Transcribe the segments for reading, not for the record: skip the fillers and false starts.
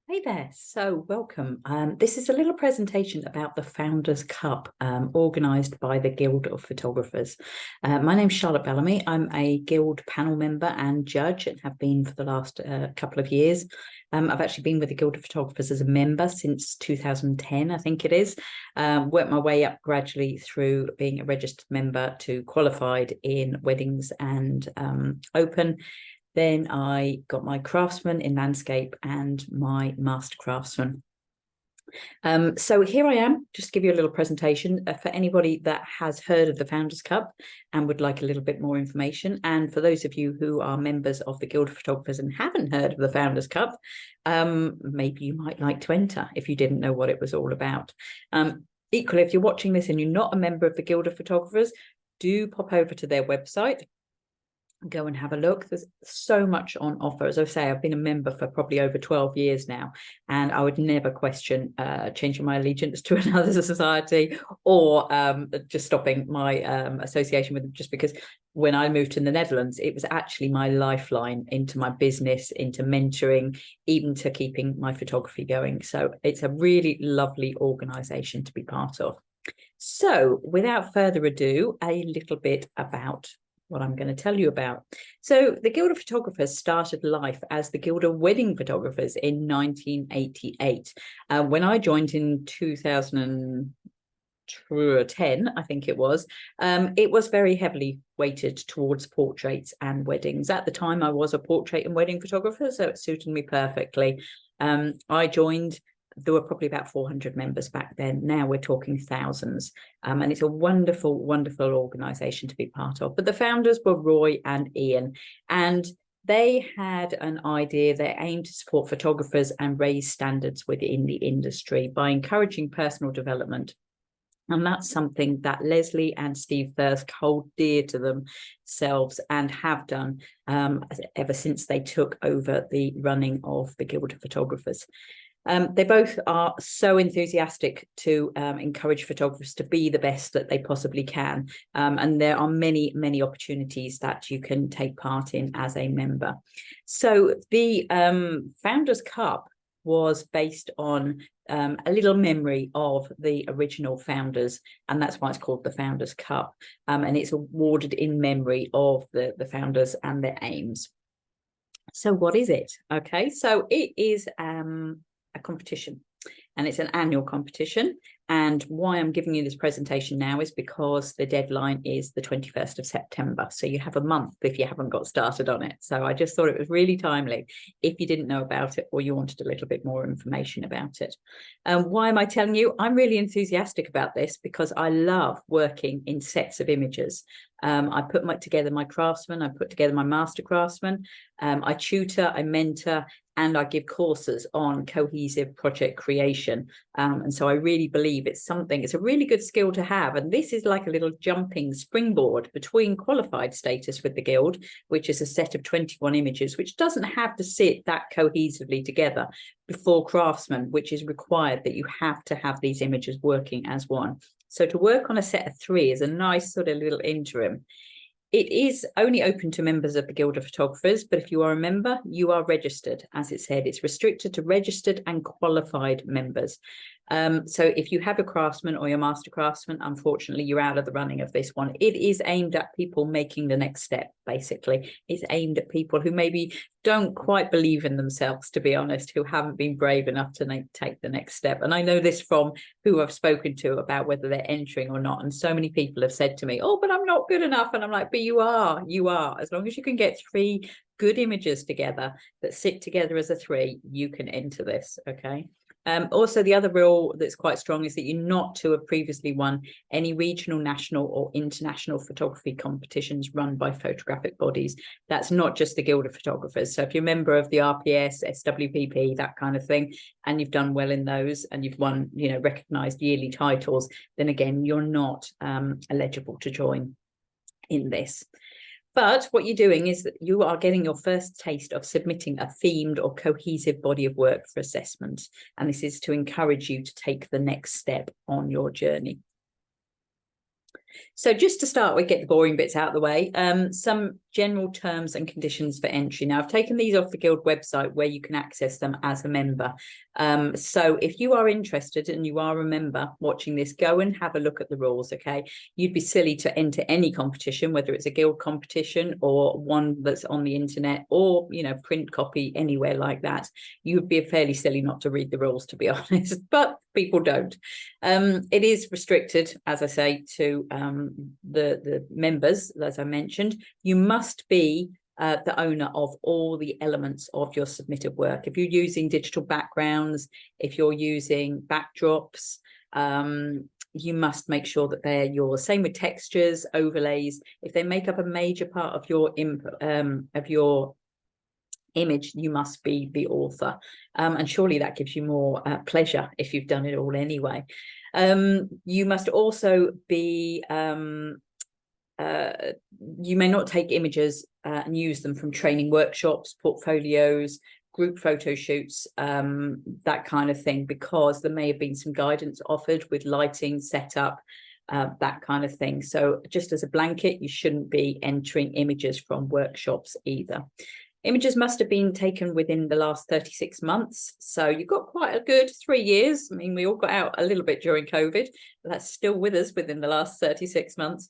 Hey there, so welcome. This is a little presentation about the Founders Cup organised by the Guild of Photographers. My name's Charlotte Bellamy. I'm a Guild panel member and judge and have been for the last couple of years. I've actually been with the Guild of Photographers as a member since 2010, I think it is. Worked my way up gradually through being a registered member to qualified in weddings and open. Then I got my craftsman in landscape and my master craftsman. So here I am, just to give you a little presentation for anybody that has heard of the Founders Cup and would like a little bit more information. And for those of you who are members of the Guild of Photographers and haven't heard of the Founders Cup, maybe you might like to enter if you didn't know what it was all about. Equally, if you're watching this and you're not a member of the Guild of Photographers, do pop over to their website. Go and have a look. There's so much on offer. As I say, I've been a member for probably over 12 years now, and I would never question changing my allegiance to another society or just stopping my association with them, just because when I moved to the Netherlands, it was actually my lifeline into my business, into mentoring, even to keeping my photography going. So it's a really lovely organization to be part of. So without further ado, a little bit about what I'm going to tell you about. So the Guild of Photographers started life as the Guild of Wedding Photographers in 1988. When I joined in 2010, I think it was very heavily weighted towards portraits and weddings. At the time, I was a portrait and wedding photographer, so it suited me perfectly. I joined. There were probably about 400 members back then. Now we're talking thousands. And it's a wonderful, wonderful organisation to be part of. But the founders were Roy and Ian. And they had an idea. They aimed to support photographers and raise standards within the industry by encouraging personal development. And that's something that Leslie and Steve Thirsk hold dear to themselves and have done ever since they took over the running of the Guild of Photographers. They both are so enthusiastic to encourage photographers to be the best that they possibly can. And there are many, many opportunities that you can take part in as a member. So the Founders Cup was based on a little memory of the original founders, and that's why it's called the Founders Cup. And it's awarded in memory of the founders and their aims. So what is it? Okay, so it is a competition, and it's an annual competition. And why I'm giving you this presentation now is because the deadline is the 21st of September. So you have a month if you haven't got started on it. So I just thought it was really timely if you didn't know about it or you wanted a little bit more information about it. Why am I telling you? I'm really enthusiastic about this because I love working in sets of images. I put together my craftsman, I put together my master craftsman, I tutor, I mentor, and I give courses on cohesive project creation. And so I really believe it's a really good skill to have. And this is like a little jumping springboard between qualified status with the Guild, which is a set of 21 images, which doesn't have to sit that cohesively together, before craftsman, which is required that you have to have these images working as one. So to work on a set of 3 is a nice sort of little interim. It is only open to members of the Guild of Photographers, but if you are a member, you are registered. As it said, it's restricted to registered and qualified members. So if you have a craftsman or your master craftsman, unfortunately, you're out of the running of this one. It is aimed at people making the next step, basically. It's aimed at people who maybe don't quite believe in themselves, to be honest, who haven't been brave enough to take the next step. And I know this from who I've spoken to about whether they're entering or not. And so many people have said to me, oh, but I'm not good enough. And I'm like, but you are. As long as you can get 3 good images together that sit together as a 3, you can enter this, okay? Also, the other rule that's quite strong is that you're not to have previously won any regional, national or international photography competitions run by photographic bodies. That's not just the Guild of Photographers. So if you're a member of the RPS, SWPP, that kind of thing, and you've done well in those and you've won, recognised yearly titles, then again, you're not eligible to join in this. But what you're doing is that you are getting your first taste of submitting a themed or cohesive body of work for assessment. And this is to encourage you to take the next step on your journey. So just to start with, get the boring bits out of the way, some general terms and conditions for entry. Now, I've taken these off the Guild website where you can access them as a member. So if you are interested and you are a member watching this, go and have a look at the rules, okay? You'd be silly to enter any competition, whether it's a Guild competition or one that's on the internet or, you know, print copy anywhere like that. You would be fairly silly not to read the rules, to be honest, but people don't. It is restricted, as I say, to the members, as I mentioned. You must be the owner of all the elements of your submitted work. If you're using digital backgrounds, if you're using backdrops, you must make sure that they're yours. Same with textures, overlays. If they make up a major part of your image, you must be the author, and surely that gives you more pleasure if you've done it all anyway. You must also be you may not take images and use them from training workshops, portfolios, group photo shoots, that kind of thing, because there may have been some guidance offered with lighting, setup, that kind of thing. So just as a blanket, you shouldn't be entering images from workshops either. Images must have been taken within the last 36 months. So you've got quite a good 3 years. I mean, we all got out a little bit during COVID, but that's still with us within the last 36 months.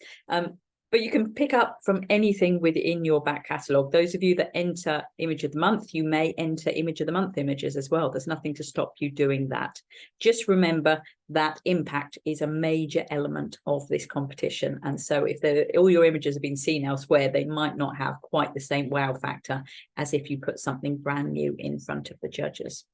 But you can pick up from anything within your back catalogue. Those of you that enter Image of the Month, you may enter Image of the Month images as well. There's nothing to stop you doing that. Just remember that impact is a major element of this competition. And so if all your images have been seen elsewhere, they might not have quite the same wow factor as if you put something brand new in front of the judges.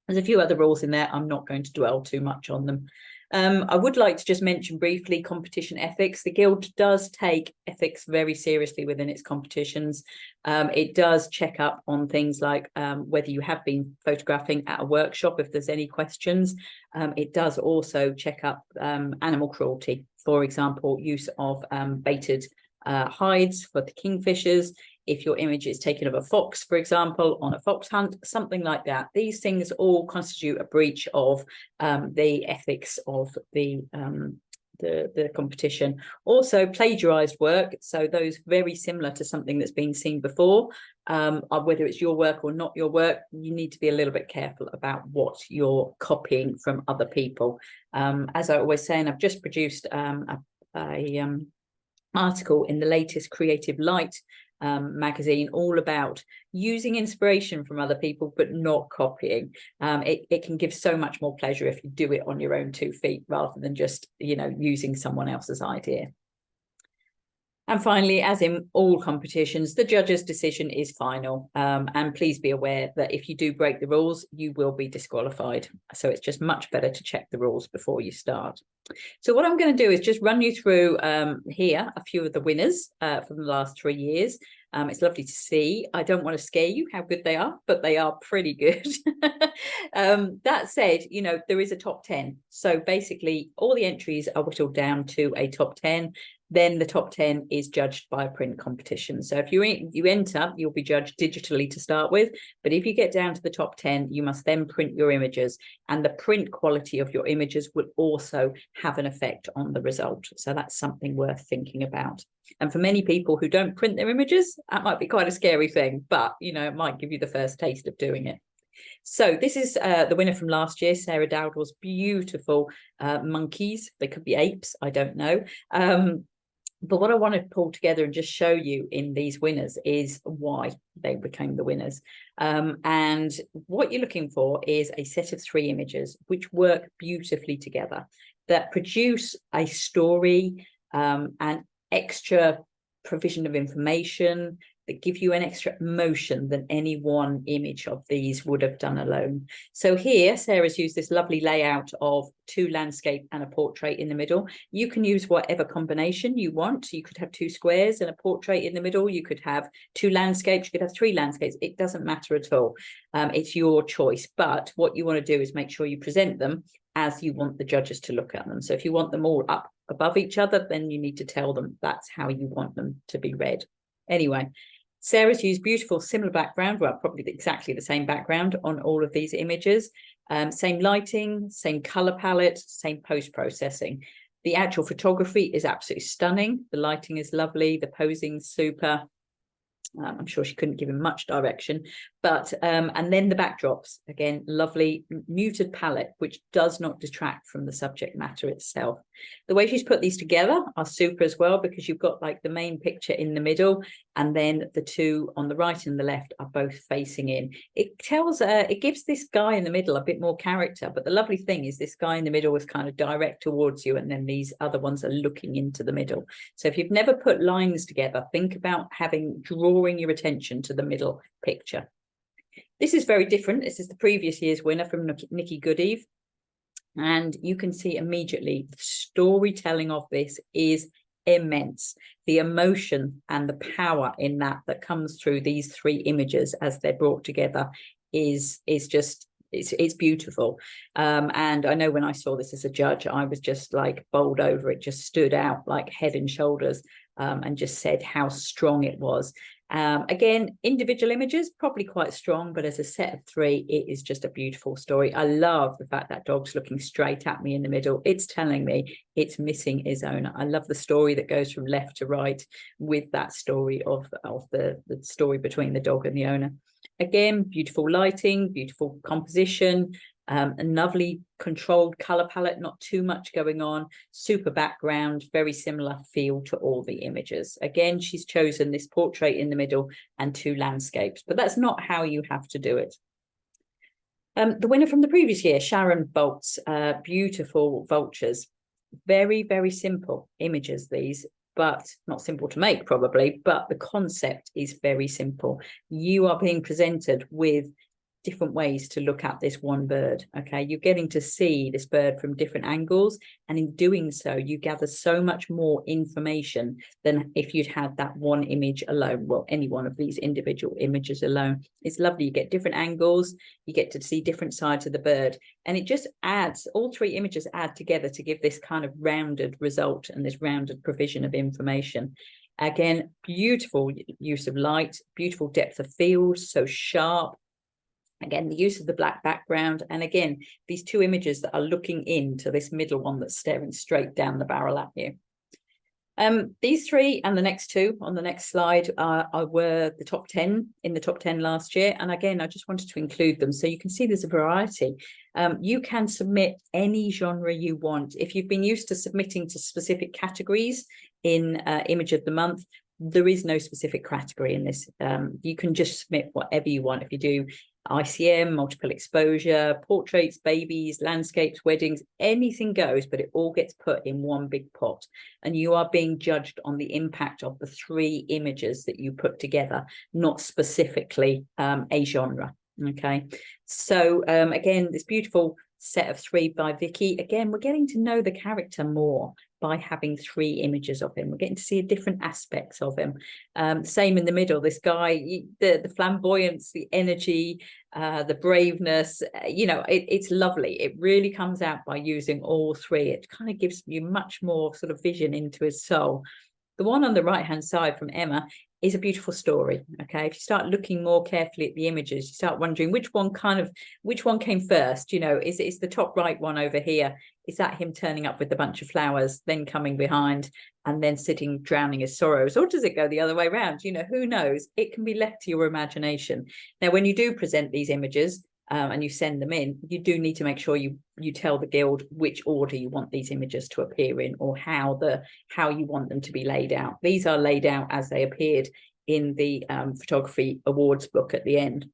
There's a few other rules in there. I'm not going to dwell too much on them. I would like to just mention briefly competition ethics. The Guild does take ethics very seriously within its competitions. It does check up on things like whether you have been photographing at a workshop, if there's any questions. It does also check up animal cruelty, for example, use of baited hides for the kingfishers. If your image is taken of a fox, for example, on a fox hunt, something like that. These things all constitute a breach of the ethics of the competition. Also, plagiarized work, so those very similar to something that's been seen before, whether it's your work or not your work, you need to be a little bit careful about what you're copying from other people. As I always say, and I've just produced article in the latest Creative Light magazine all about using inspiration from other people but not copying. It can give so much more pleasure if you do it on your own 2 feet rather than just, you know, using someone else's idea. And finally, as in all competitions, the judge's decision is final. And please be aware that if you do break the rules, you will be disqualified. So it's just much better to check the rules before you start. So what I'm going to do is just run you through here a few of the winners from the last 3 years. It's lovely to see. I don't want to scare you how good they are, but they are pretty good. That said, you know, there is a top 10. So basically all the entries are whittled down to a top 10. Then the top 10 is judged by a print competition. So if you enter, you'll be judged digitally to start with. But if you get down to the top 10, you must then print your images. And the print quality of your images will also have an effect on the result. So that's something worth thinking about. And for many people who don't print their images, that might be quite a scary thing. But, you know, it might give you the first taste of doing it. So this is the winner from last year, Sarah Dowdall's beautiful monkeys. They could be apes, I don't know. But what I want to pull together and just show you in these winners is why they became the winners. And what you're looking for is a set of 3 images which work beautifully together, that produce a story, and extra provision of information, that give you an extra emotion than any one image of these would have done alone. So here, Sarah's used this lovely layout of 2 landscape and a portrait in the middle. You can use whatever combination you want. You could have 2 squares and a portrait in the middle. You could have 2 landscapes. You could have 3 landscapes. It doesn't matter at all. It's your choice. But what you want to do is make sure you present them as you want the judges to look at them. So if you want them all up above each other, then you need to tell them that's how you want them to be read. Anyway, Sarah's used beautiful similar background, well, probably exactly the same background on all of these images. Same lighting, same color palette, same post-processing. The actual photography is absolutely stunning. The lighting is lovely. The posing's super. I'm sure she couldn't give him much direction, but and then the backdrops, again, lovely muted palette, which does not detract from the subject matter itself. The way she's put these together are super as well, because you've got like the main picture in the middle, and then the two on the right and the left are both facing in. It tells, it gives this guy in the middle a bit more character, but the lovely thing is this guy in the middle is kind of direct towards you, and then these other ones are looking into the middle. So if you've never put lines together, think about drawing your attention to the middle picture. This is very different. This is the previous year's winner from Nikki Goodeve. And you can see immediately the storytelling of this is immense. The emotion and the power in that comes through these three images as they're brought together is just, it's beautiful. And I know when I saw this as a judge, I was just like bowled over. It just stood out like head and shoulders, and just said how strong it was. Again, individual images, probably quite strong, but as a set of three, it is just a beautiful story. I love the fact that dog's looking straight at me in the middle. It's telling me it's missing his owner. I love the story that goes from left to right with that story of the story between the dog and the owner. Again, beautiful lighting, beautiful composition, a lovely controlled color palette, not too much going on, super background, very similar feel to all the images. Again, she's chosen this portrait in the middle and two landscapes, but that's not how you have to do it. The winner from the previous year, Sharon Bolt's beautiful vultures. Very, very simple images, these, but not simple to make probably, but the concept is very simple. You are being presented with different ways to look at this one bird. Okay, you're getting to see this bird from different angles, and in doing so you gather so much more information than if you'd had that one image alone. Well, any one of these individual images alone. It's lovely. You get different angles, you get to see different sides of the bird, and it just adds, all three images add together to give this kind of rounded result and this rounded provision of information. Again, beautiful use of light, beautiful depth of field, so sharp. Again, the use of the black background, and again, these two images that are looking into this middle one that's staring straight down the barrel at you. These three and the next two on the next slide were the top 10 in the top 10 last year. And again, I just wanted to include them so you can see there's a variety. You can submit any genre you want. If you've been used to submitting to specific categories in Image of the Month, there is no specific category in this. You can just submit whatever you want. If you do ICM, multiple exposure, portraits, babies, landscapes, weddings, anything goes, but it all gets put in one big pot, and you are being judged on the impact of the three images that you put together, not specifically a genre. Okay, so again, this beautiful set of three by Vicky. Again, we're getting to know the character more by having three images of him. We're getting to see different aspects of him. Same in the middle, this guy, the flamboyance, the energy, the braveness, you know, it's lovely. It really comes out by using all three. It kind of gives you much more sort of vision into his soul. The one on the right hand side from Emma is a beautiful story. Okay, if you start looking more carefully at the images, you start wondering which one came first. You know, is the top right one over here, is that him turning up with a bunch of flowers, then coming behind and then sitting drowning his sorrows, or does it go the other way around? You know, who knows? It can be left to your imagination. Now, when you do present these images and you send them in, you do need to make sure you tell the guild which order you want these images to appear in, or how you want them to be laid out. These are laid out as they appeared in the photography awards book at the end.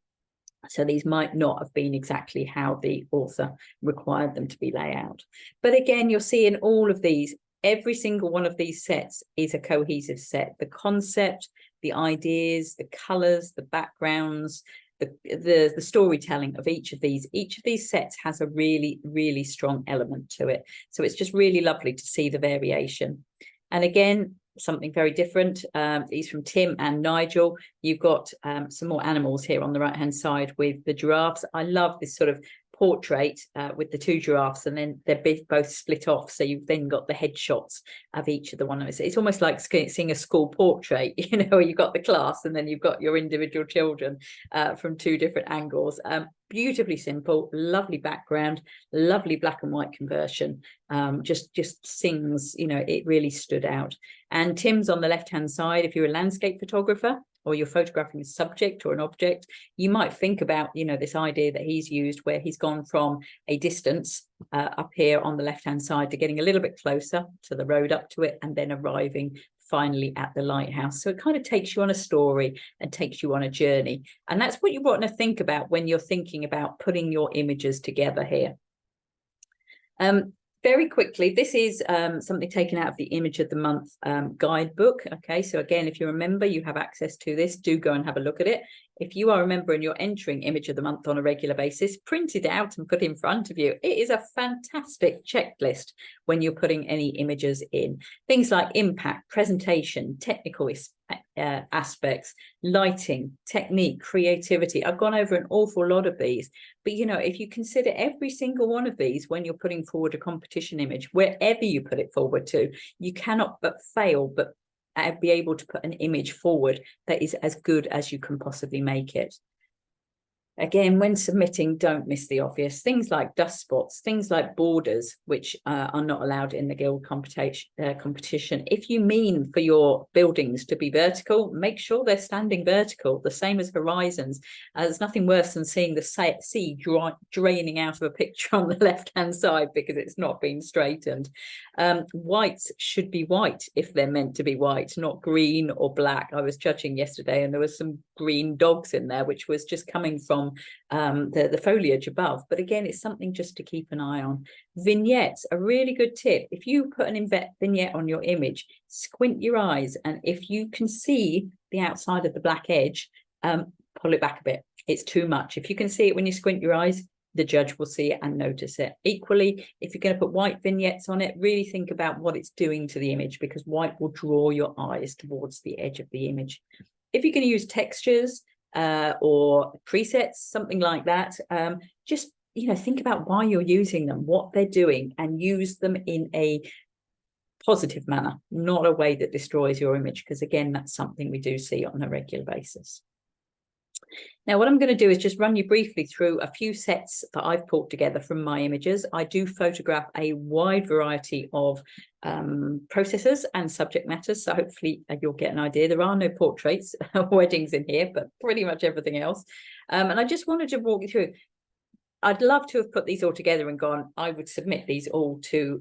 So these might not have been exactly how the author required them to be laid out. But again, you'll see in all of these, every single one of these sets is a cohesive set. The concept, the ideas, the colors, the backgrounds, the storytelling of each of these sets has a really, really strong element to it. So it's just really lovely to see the variation. And again, something very different. These from Tim and Nigel. You've got some more animals here on the right hand side with the giraffes. I love this sort of portrait with the two giraffes, and then they're both split off. So you've then got the headshots of each of the one. It's almost like seeing a school portrait, you know, you've got the class and then you've got your individual children from two different angles. Beautifully simple, lovely background, lovely black and white conversion. Just sings, you know, it really stood out. And Tim's on the left hand side. If you're a landscape photographer or you're photographing a subject or an object, you might think about, you know, this idea that he's used where he's gone from a distance up here on the left hand side to getting a little bit closer to the road up to it and then arriving finally at the lighthouse. So it kind of takes you on a story and takes you on a journey. And that's what you want to think about when you're thinking about putting your images together here. Very quickly, this is something taken out of the Image of the Month guidebook. Okay, so again, if you're a member, you have access to this. Do go and have a look at it. If you are a member and you're entering Image of the Month on a regular basis, print it out and put it in front of you. It is a fantastic checklist when you're putting any images in. Things like impact, presentation, technical aspects, lighting, technique, creativity. I've gone over an awful lot of these, but you know, if you consider every single one of these when you're putting forward a competition image, wherever you put it forward to, you cannot but fail but be able to put an image forward that is as good as you can possibly make it. Again, when submitting, don't miss the obvious. Things like dust spots, things like borders, which are not allowed in the guild competition. If you mean for your buildings to be vertical, make sure they're standing vertical, the same as horizons. There's nothing worse than seeing the sea draining out of a picture on the left-hand side because it's not been straightened. Whites should be white if they're meant to be white, not green or black. I was judging yesterday and there was some green dogs in there, which was just coming from the foliage above. But again, it's something just to keep an eye on. Vignettes, a really good tip. If you put an vignette on your image, squint your eyes, and if you can see the outside of the black edge, pull it back a bit. It's too much. If you can see it when you squint your eyes, the judge will see it and notice it. Equally, if you're going to put white vignettes on it, really think about what it's doing to the image, because white will draw your eyes towards the edge of the image. If you're going to use textures or presets, something like that, just, you know, think about why you're using them, what they're doing, and use them in a positive manner, not a way that destroys your image, because again, that's something we do see on a regular basis. Now, what I'm going to do is just run you briefly through a few sets that I've pulled together from my images. I do photograph a wide variety of processes and subject matters, so hopefully you'll get an idea. There are no portraits, weddings in here, but pretty much everything else. And I just wanted to walk you through. I'd love to have put these all together and gone, I would submit these all to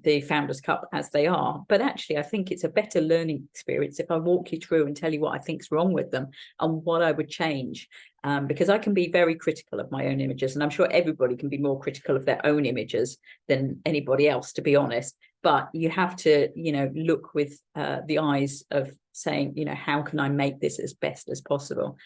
the Founders Cup as they are. But actually, I think it's a better learning experience if I walk you through and tell you what I think's wrong with them and what I would change. Because I can be very critical of my own images, and I'm sure everybody can be more critical of their own images than anybody else, to be honest. But you have to, you know, look with the eyes of saying, you know, how can I make this as best as possible?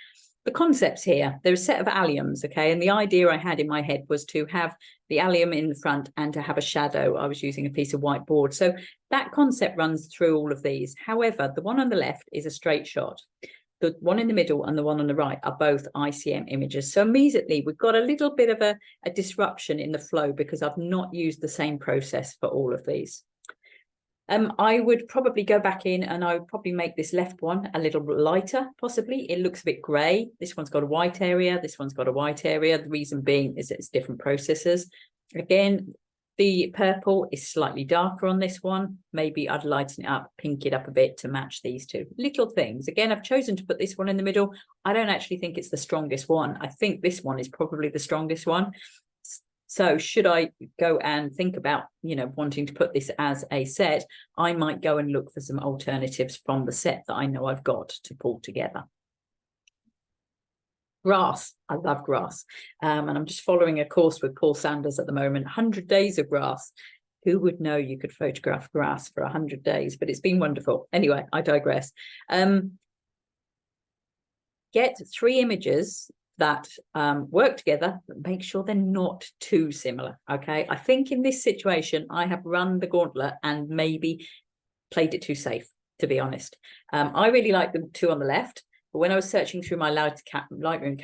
The concepts here, there's a set of alliums, okay, and the idea I had in my head was to have the allium in the front and to have a shadow. I was using a piece of whiteboard, so that concept runs through all of these. However, the one on the left is a straight shot. The one in the middle and the one on the right are both ICM images. So immediately we've got a little bit of a disruption in the flow because I've not used the same process for all of these. I would probably go back in and I would probably make this left one a little lighter, possibly. It looks a bit grey. This one's got a white area. This one's got a white area. The reason being is it's different processes. Again, the purple is slightly darker on this one. Maybe I'd lighten it up, pink it up a bit to match these two. Little things. Again, I've chosen to put this one in the middle. I don't actually think it's the strongest one. I think this one is probably the strongest one. So should I go and think about, you know, wanting to put this as a set, I might go and look for some alternatives from the set that I know I've got to pull together. Grass. I love grass. And I'm just following a course with Paul Sanders at the moment, 100 days of grass. Who would know you could photograph grass for 100 days? But it's been wonderful. Anyway, I digress. Get 3 images that work together, but make sure they're not too similar. Okay, I think in this situation I have run the gauntlet and maybe played it too safe, to be honest. I really like the 2 on the left. But when I was searching through my Lightroom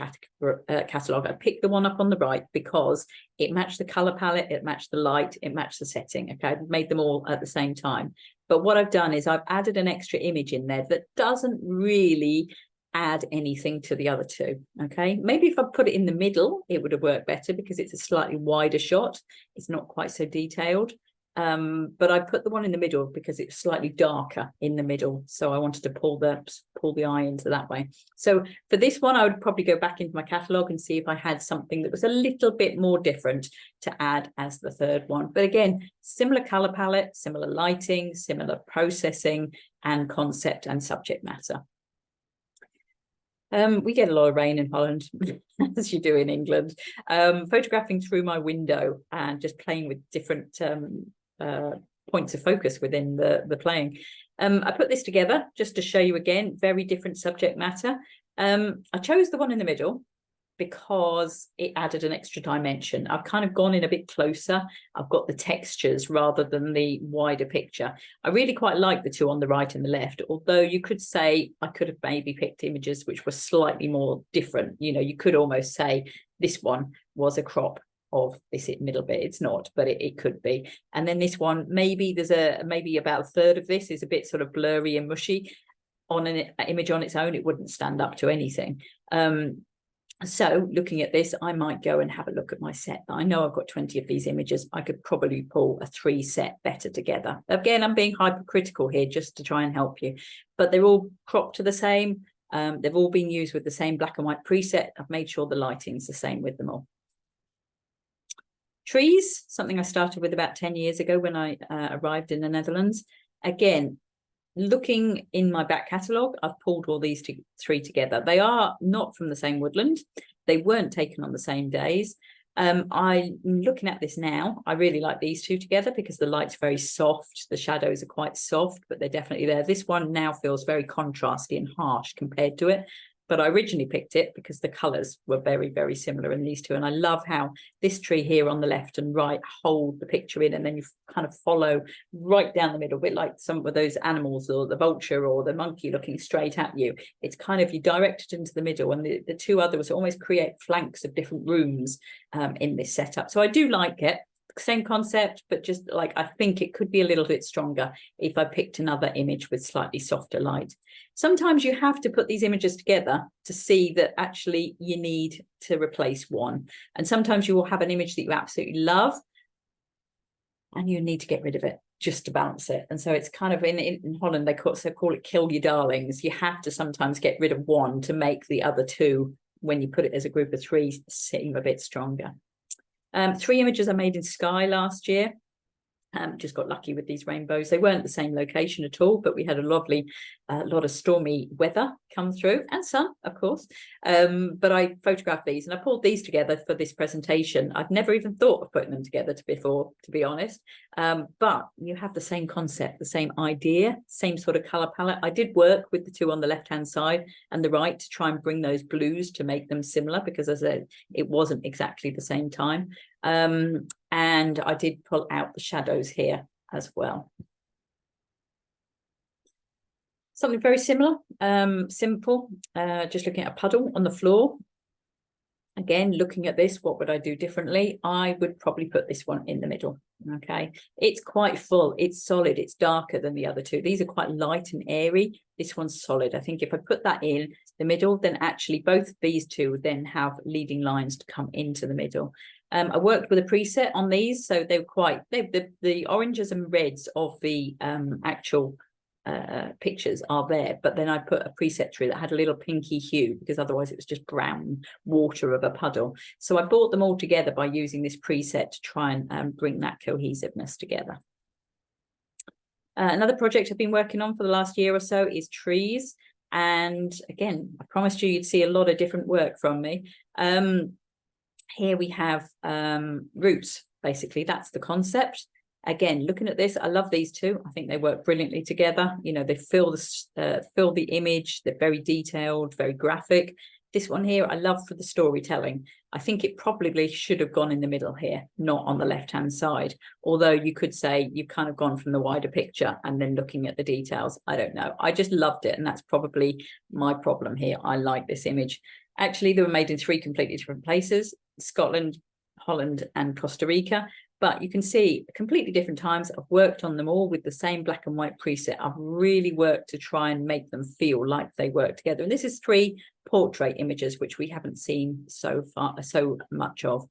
catalogue, I picked the one up on the right because it matched the color palette, it matched the light, it matched the setting. Okay, I've made them all at the same time. But what I've done is I've added an extra image in there that doesn't really add anything to the other two. Okay, maybe if I put it in the middle, it would have worked better because it's a slightly wider shot. It's not quite so detailed. But I put the one in the middle because it's slightly darker in the middle, so I wanted to pull the eye into that way. So for this one, I would probably go back into my catalogue and see if I had something that was a little bit more different to add as the third one. But again, similar color palette, similar lighting, similar processing and concept and subject matter. We get a lot of rain in Holland, as you do in England. Photographing through my window and just playing with different points of focus within the playing. I put this together just to show you again, very different subject matter. I chose the one in the middle because it added an extra dimension. I've kind of gone in a bit closer. I've got the textures rather than the wider picture. I really quite like the two on the right and the left, although you could say I could have maybe picked images which were slightly more different. You know, you could almost say this one was a crop of this middle bit. It's not, but it could be. And then this one, maybe there's maybe about a third of this is a bit sort of blurry and mushy. On an image on its own, it wouldn't stand up to anything. So looking at this, I might go and have a look at my set. I know I've got 20 of these images. I could probably pull a 3 set better together. Again, I'm being hypercritical here just to try and help you, but they're all cropped to the same. They've all been used with the same black and white preset. I've made sure the lighting's the same with them all. Trees, something I started with about 10 years ago when I arrived in the Netherlands. Again, looking in my back catalogue, I've pulled all these 3 together. They are not from the same woodland. They weren't taken on the same days. I'm looking at this now. I really like these 2 together because the light's very soft. The shadows are quite soft, but they're definitely there. This one now feels very contrasty and harsh compared to it. But I originally picked it because the colours were very, very similar in these 2. And I love how this tree here on the left and right hold the picture in, and then you kind of follow right down the middle, a bit like some of those animals or the vulture or the monkey looking straight at you. It's kind of, you direct it into the middle, and the 2 others almost create flanks of different rooms in this setup. So I do like it. Same concept, but just like, I think it could be a little bit stronger if I picked another image with slightly softer light. Sometimes you have to put these images together to see that actually you need to replace one. And sometimes you will have an image that you absolutely love and you need to get rid of it just to balance it. And so it's kind of in Holland, they call it kill your darlings. You have to sometimes get rid of one to make the other 2, when you put it as a group of 3, seem a bit stronger. 3 images I made in Skye last year. Just got lucky with these rainbows. They weren't the same location at all, but we had a lovely lot of stormy weather come through, and sun, of course. But I photographed these and I pulled these together for this presentation. I've never even thought of putting them together before, to be honest. But you have the same concept, the same idea, same sort of color palette. I did work with the 2 on the left-hand side and the right to try and bring those blues to make them similar, because as I said, it wasn't exactly the same time. And I did pull out the shadows here as well. Something very similar, simple, just looking at a puddle on the floor. Again, looking at this, what would I do differently? I would probably put this one in the middle. Okay, it's quite full, it's solid, it's darker than the other 2. These are quite light and airy. This one's solid. I think if I put that in the middle, then actually both of these 2 would then have leading lines to come into the middle. I worked with a preset on these, so they were quite, the oranges and reds of the actual pictures are there, but then I put a preset through that had a little pinky hue, because otherwise it was just brown water of a puddle. So I brought them all together by using this preset to try and bring that cohesiveness together. Another project I've been working on for the last year or so is trees. And again, I promised you'd see a lot of different work from me. Here we have roots, basically. That's the concept. Again, looking at this, I love these 2. I think they work brilliantly together. You know, they fill the image. They're very detailed, very graphic. This one here, I love for the storytelling. I think it probably should have gone in the middle here, not on the left-hand side. Although you could say you've kind of gone from the wider picture and then looking at the details. I don't know. I just loved it. And that's probably my problem here. I like this image. Actually, they were made in 3 completely different places: Scotland, Holland, and Costa Rica. But you can see completely different times. I've worked on them all with the same black and white preset. I've really worked to try and make them feel like they work together. And this is 3 portrait images, which we haven't seen so much of.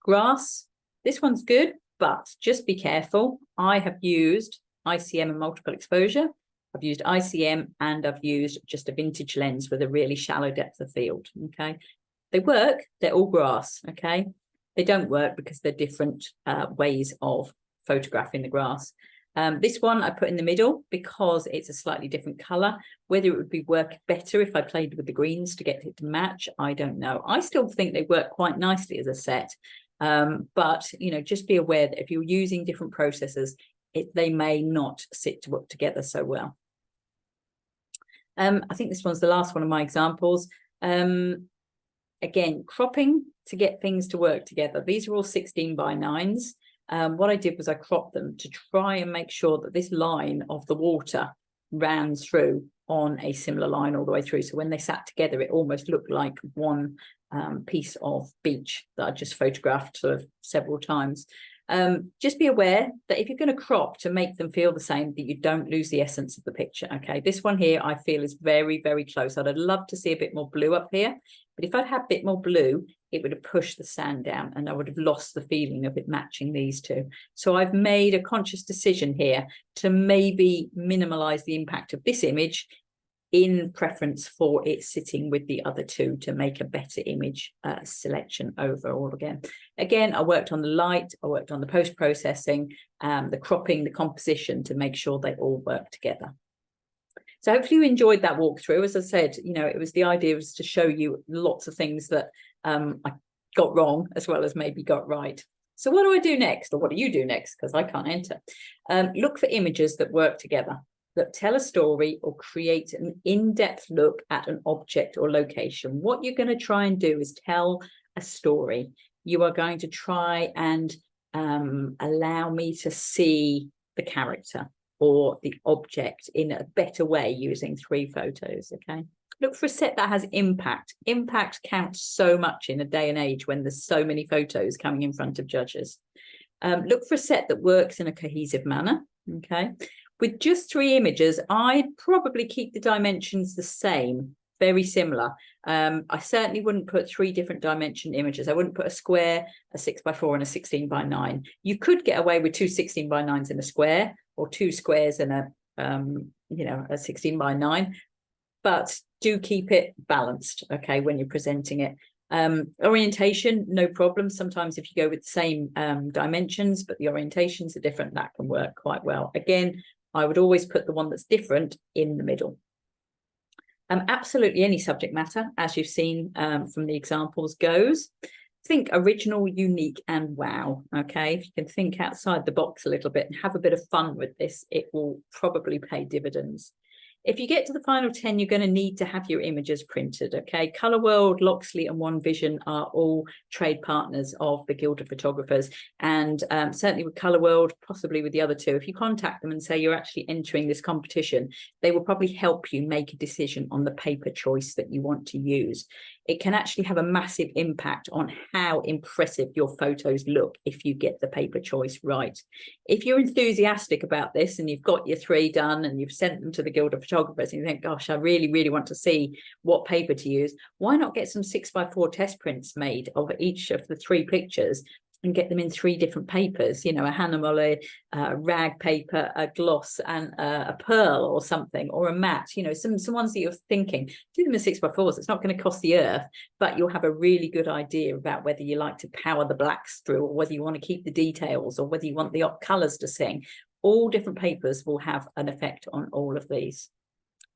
Grass, this one's good, but just be careful. I have used ICM and multiple exposure. I've used ICM and I've used just a vintage lens with a really shallow depth of field, okay? They work, they're all grass, okay? They don't work because they're different ways of photographing the grass. This one I put in the middle because it's a slightly different color. Whether it would be work better if I played with the greens to get it to match, I don't know. I still think they work quite nicely as a set. But, you know, just be aware that if you're using different processors, they may not sit to work together so well. I think this one's the last one of my examples. Again, cropping to get things to work together. These are all 16 by 9s. What I did was I cropped them to try and make sure that this line of the water ran through on a similar line all the way through. So when they sat together, it almost looked like one piece of beach that I just photographed sort of several times. Just be aware that if you're going to crop to make them feel the same, that you don't lose the essence of the picture. Okay, this one here I feel is very, very close. I'd love to see a bit more blue up here, but if I'd had a bit more blue, it would have pushed the sand down and I would have lost the feeling of it matching these two. So I've made a conscious decision here to maybe minimize the impact of this image in preference for it sitting with the other two to make a better image selection overall. Again, I worked on the light, I worked on the post-processing, the cropping, the composition to make sure they all work together. So hopefully you enjoyed that walkthrough. As I said, you know, it was the idea was to show you lots of things that I got wrong as well as maybe got right. So what do I do next, or what do you do next? Because I can't enter. Look for images that work together, that tell a story or create an in-depth look at an object or location. What you're going to try and do is tell a story. You are going to try and allow me to see the character or the object in a better way using 3 photos, okay? Look for a set that has impact. Impact counts so much in a day and age when there's so many photos coming in front of judges. Look for a set that works in a cohesive manner, okay? With just 3 images, I'd probably keep the dimensions the same, very similar. I certainly wouldn't put 3 different dimension images. I wouldn't put a square, a 6x4 and a 16 by 9. You could get away with 2 16 by 9s in a square, or 2 squares and a you know, a 16 by 9, but do keep it balanced, okay, when you're presenting it. Orientation, no problem. Sometimes if you go with the same dimensions but the orientations are different, that can work quite well. Again, I would always put the one that's different in the middle. Absolutely any subject matter, as you've seen from the examples, goes. Think original, unique, and wow, okay? If you can think outside the box a little bit and have a bit of fun with this, it will probably pay dividends. If you get to the final 10, you're going to need to have your images printed, okay? Colour World, Loxley and One Vision are all trade partners of the Guild of Photographers, and certainly with Colour World, possibly with the other 2, if you contact them and say you're actually entering this competition, they will probably help you make a decision on the paper choice that you want to use. It can actually have a massive impact on how impressive your photos look if you get the paper choice right. If you're enthusiastic about this and you've got your 3 done and you've sent them to the Guild of Photographers and you think, gosh, I really, really want to see what paper to use, why not get some 6x4 test prints made of each of the 3 pictures and get them in 3 different papers, you know, a Hahnemolle, rag paper, a gloss, and a pearl or something, or a matte, you know, some ones that you're thinking, do them in 6x4s. It's not going to cost the earth, but you'll have a really good idea about whether you like to power the blacks through, or whether you want to keep the details, or whether you want the colours to sing. All different papers will have an effect on all of these.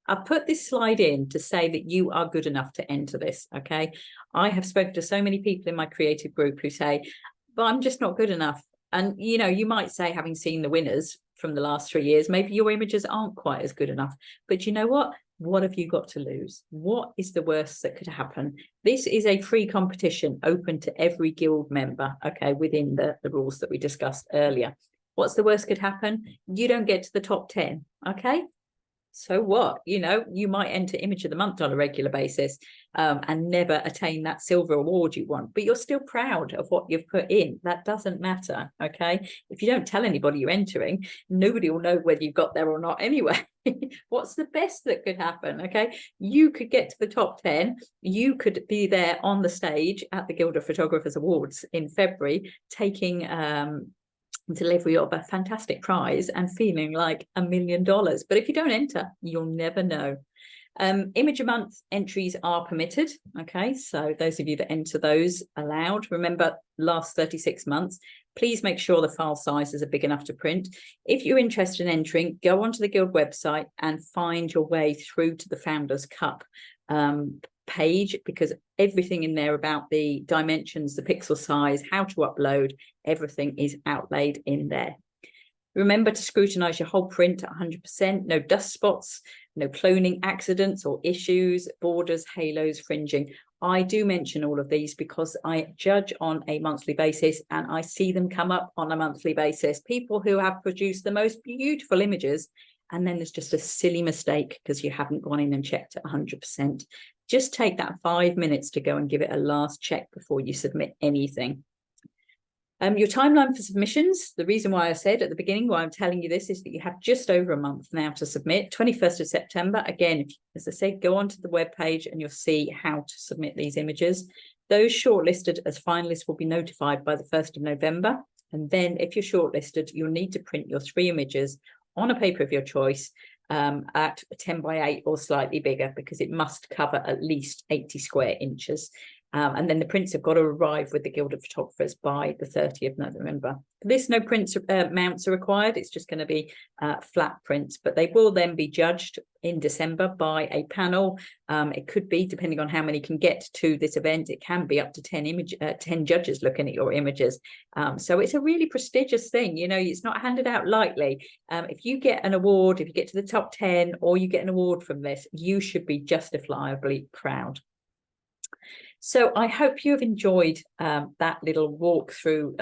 I've put this slide in to say that you are good enough to enter this, okay? I have spoken to so many people in my creative group who say, but I'm just not good enough. And, you know, you might say, having seen the winners from the last 3 years, maybe your images aren't quite as good enough. But you know what? What have you got to lose? What is the worst that could happen? This is a free competition open to every guild member, okay, within the rules that we discussed earlier. What's the worst could happen? You don't get to the top 10, okay? So what? You know, you might enter Image of the Month on a regular basis and never attain that silver award you want, but you're still proud of what you've put in. That doesn't matter, okay? If you don't tell anybody you're entering, nobody will know whether you've got there or not anyway. What's the best that could happen, okay? You could get to the top 10. You could be there on the stage at the Guild of Photographers Awards in February, taking delivery of a fantastic prize and feeling like $1 million. But if you don't enter, you'll never know. Image a month entries are permitted, okay, so those of you that enter those allowed. Remember, last 36 months, please make sure the file sizes are big enough to print. If you're interested in entering, go onto the Guild website and find your way through to the Founders Cup page, because everything in there about the dimensions, the pixel size, how to upload, everything is outlaid in there. Remember to scrutinize your whole print at 100%, no dust spots, no cloning accidents or issues, borders, halos, fringing. I do mention all of these because I judge on a monthly basis and I see them come up on a monthly basis. People who have produced the most beautiful images, and then there's just a silly mistake because you haven't gone in and checked at 100%. Just take that 5 minutes to go and give it a last check before you submit anything. Your timeline for submissions, the reason why I said at the beginning why I'm telling you this is that you have just over a month now to submit, 21st of September. Again, as I said, go onto the webpage and you'll see how to submit these images. Those shortlisted as finalists will be notified by the 1st of November. And then if you're shortlisted, you'll need to print your 3 images on a paper of your choice at 10 by 8 or slightly bigger, because it must cover at least 80 square inches. And then the prints have got to arrive with the Guild of Photographers by the 30th of November. For this, no prints mounts are required. It's just going to be flat prints, but they will then be judged in December by a panel. It could be, depending on how many can get to this event, it can be up to 10 judges looking at your images. So it's a really prestigious thing. You know, it's not handed out lightly. If you get an award, if you get to the top 10 or you get an award from this, you should be justifiably proud. So I hope you have enjoyed that little walk through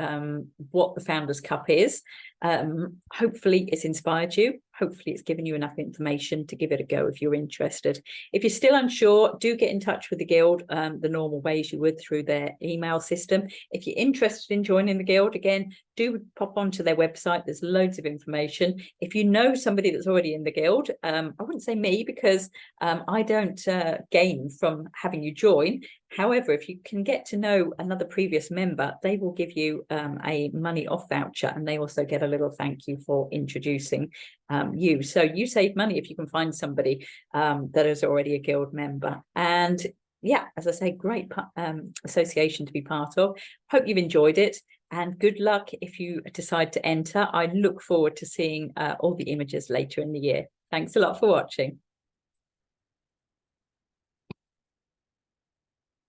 what the Founders Cup is. Hopefully it's inspired you. Hopefully it's given you enough information to give it a go if you're interested. If you're still unsure, do get in touch with the Guild the normal ways you would through their email system. If you're interested in joining the Guild, again, do pop onto their website. There's loads of information. If you know somebody that's already in the Guild, I wouldn't say me, because I don't gain from having you join. However, if you can get to know another previous member, they will give you a money off voucher, and they also get a little thank you for introducing you. So you save money if you can find somebody that is already a Guild member. And yeah, as I say, great association to be part of. Hope you've enjoyed it, and good luck if you decide to enter. I look forward to seeing all the images later in the year. Thanks a lot for watching.